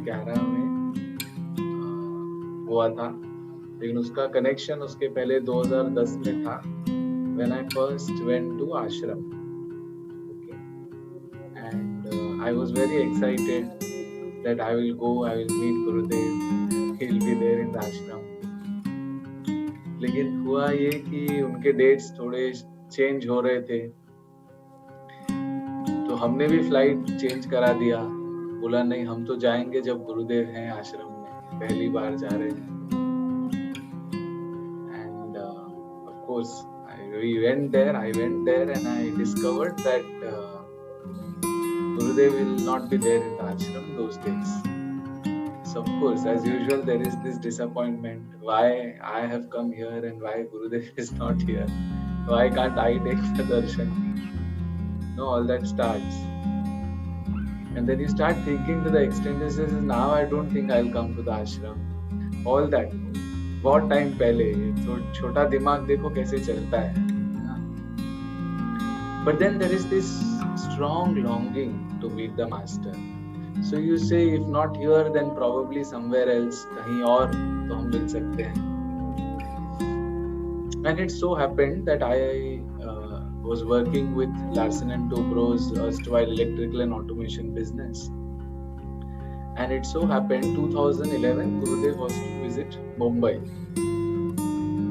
2011 में हुआ था, लेकिन उसका कनेक्शन उसके पहले 2010 में था, when I first went to ashram. Okay. And I was very excited that I will go, I will meet Gurudev, he will be there in the ashram. लेकिन हुआ ये कि उनके डेट्स थोड़े चेंज हो रहे थे, तो हमने भी फ्लाइट चेंज करा दिया, बोला नहीं हम तो जाएंगे जब गुरुदेव हैं आश्रम में, पहली बार जा रहे हैं. And of course I went there and I discovered that Gurudev will not be there in the ashram those days. So of course, as usual, there is this disappointment. Why I have come here and why Gurudev is not here? Why can't I take the darshan? No, all that starts. And then you start thinking to the extent this is now I don't think I'll come to the ashram. All that. बहुत time पहले, तो छोटा दिमाग देखो कैसे चलता है. But then there is this strong longing to meet the master. So you say if not here then probably somewhere else, कहीं और तो हम मिल सकते हैं. And it so happened that I was working with Larsen & Toubro's erstwhile electrical and automation business. And it so happened 2011 Gurudev was to visit Mumbai.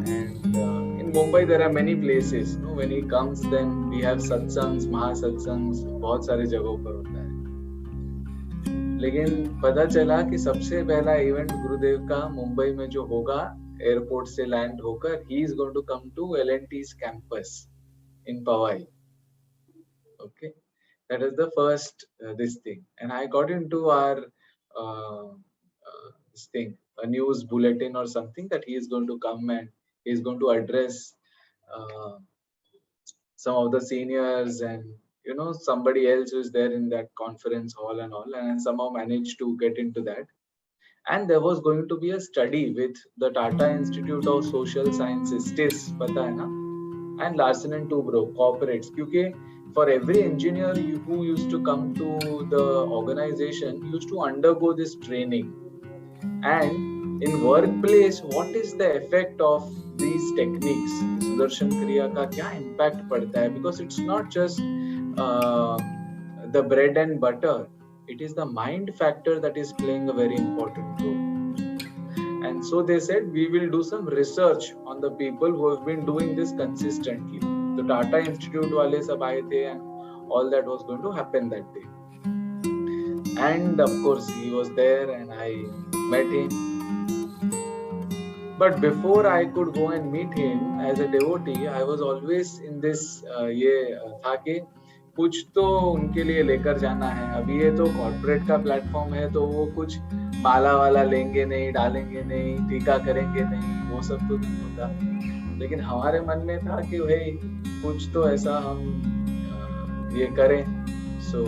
And in Mumbai there are many places. No? When he comes then we have satsangs, mahasatsangs, बहुत सारे जगहों पर होता है. लेकिन पता चला कि सबसे पहला इवेंट गुरुदेव का मुंबई में जो होगा, एयरपोर्ट से लैंड होकर, he is going to come to L&T's campus in Powai. Okay, that is the first this thing. And I got into our this thing, a news bulletin or something, that he is going to come and he is going to address some of the seniors and somebody else who is there in that conference hall and all, and I somehow managed to get into that. And there was going to be a study with the Tata Institute of Social Sciences, TISS, पता है ना, and Larsen & Toubro corporates, क्योंकि for every engineer who used to come to the organization used to undergo this training. And in workplace, what is the effect of these techniques? Sudarshan Kriya का क्या impact पड़ता है? Because it's not just the bread and butter. It is the mind factor that is playing a very important role. And so they said, we will do some research on the people who have been doing this consistently. The Tata Institute wale sab aaye the and all that was going to happen that day. And of course, he was there and I met him. But before I could go and meet him as a devotee, I was always in this ये था कि कुछ तो उनके लिए लेकर जाना है. अभी ये तो कॉर्पोरेट का प्लेटफॉर्म है, तो वो कुछ माला वाला लेंगे नहीं, डालेंगे नहीं, टीका करेंगे नहीं, वो सब तो नहीं होता. लेकिन हमारे मन में था कि भाई कुछ तो ऐसा हम ये करें. So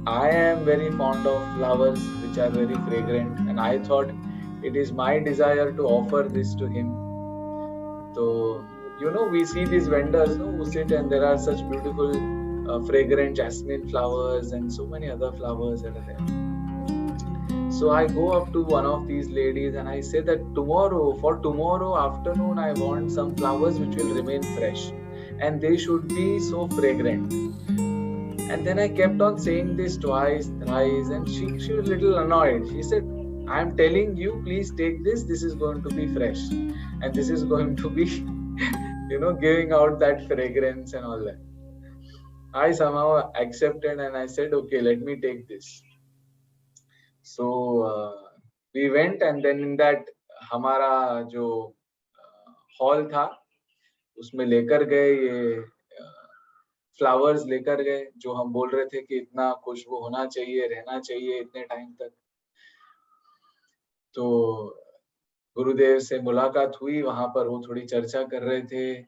I am very fond of flowers which are very fragrant, and I thought it is my desire to offer this to him. So we see these vendors who sit and there are such beautiful fragrant jasmine flowers and so many other flowers that are there. So I go up to one of these ladies and I say that for tomorrow afternoon I want some flowers which will remain fresh and they should be so fragrant. And then I kept on saying this twice, thrice, and she was a little annoyed. She said, I am telling you, please take this is going to be fresh and this is going to be giving out that fragrance and all that. I somehow accepted and I said, okay, let me take this. So we went, and then in that हमारा जो hall था उसमें लेकर गए ये flowers लेकर गए, जो हम बोल रहे थे कि इतना खुशबू होना चाहिए, रहना चाहिए इतने टाइम तक. तो गुरुदेव से मुलाकात हुई, वहां पर वो थोड़ी चर्चा कर रहे थे,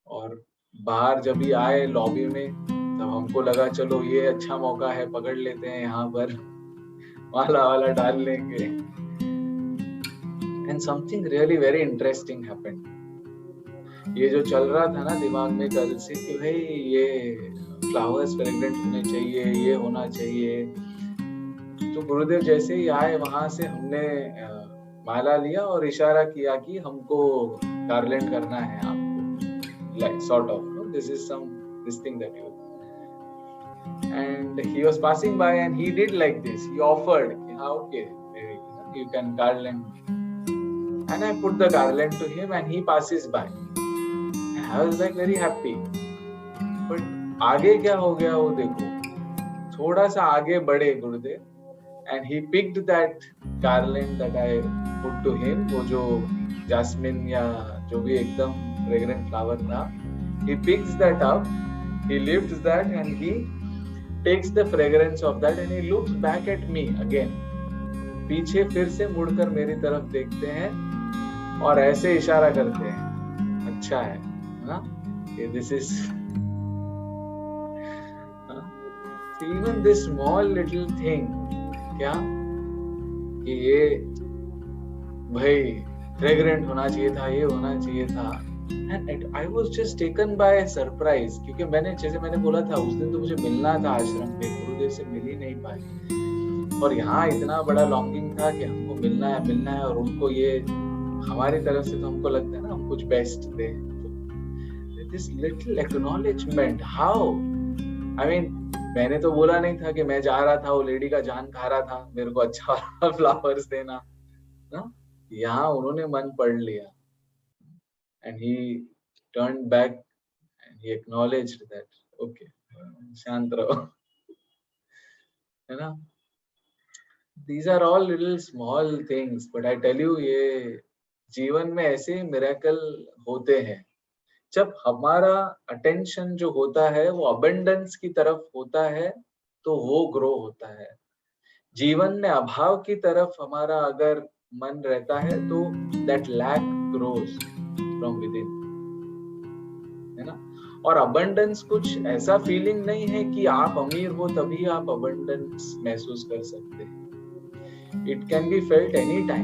और बाहर जब भी आए लॉबी में तब हमको लगा चलो ये अच्छा मौका है, पकड़ लेते हैं यहाँ पर, माला वाला डाल लेंगे. And something really very interesting happened. ये जो चल रहा था ना दिमाग में कल से कि भाई ये फ्लावर्स फ्रेग्रेंट होने चाहिए, ये होना चाहिए, तो गुरुदेव जैसे ही आए वहां से हमने माला लिया और इशारा किया कि हमको गार्लैंड करना है आपको, like sort of, no? This thing that you, and he was passing by and he did like this. He offered, okay, you can garland me. And I put the garland to him and he passes by. And I was like very happy. But आगे क्या हो गया वो देखो, थोड़ा सा आगे बढ़े गुरुदेव, and he picked that garland that I put to him, वो जो jasmine या जो भी एकदम fragrant flower था, he picks that up, he lifts that and he takes the fragrance of that and he looks back at me again. पीछे फिर से मुड़कर मेरी तरफ देखते हैं और ऐसे इशारा करते हैं, अच्छा है ना, कि this is even this small little thing, क्या कि ये भाई फ्रेग्रेंट होना चाहिए था, ये होना चाहिए था, and I was just taken by surprise, क्योंकि जैसे मैंने बोला था उस दिन तो मुझे मिलना था आश्रम पे, गुरुदेव से मिल ही नहीं पाई, और यहाँ इतना बड़ा लॉन्गिंग था कि हमको मिलना है और उनको ये हमारी तरफ से तो हमको लगता है ना हम कुछ best they, this little acknowledgement, how, I mean, मैंने तो बोला नहीं था कि मैं जा रहा था, वो लेडी का जान खा रहा था मेरे को अच्छा फ्लावर्स देना ना, यहाँ उन्होंने मन पढ़ लिया and he turned back and he acknowledged that, okay, शांत रहो, है ना. These are all little small things, but I tell you, ये जीवन में ऐसे मिरेकल होते हैं जब हमारा अटेंशन जो होता है वो अबंडेंस की तरफ होता है, तो वो ग्रो होता है. जीवन में अभाव की तरफ हमारा अगर मन रहता है तो that lack grows from within, है ना. और अबंडेंस कुछ ऐसा फीलिंग नहीं है कि आप अमीर हो तभी आप अबंडेंस महसूस कर सकते हैं. It can be felt any time.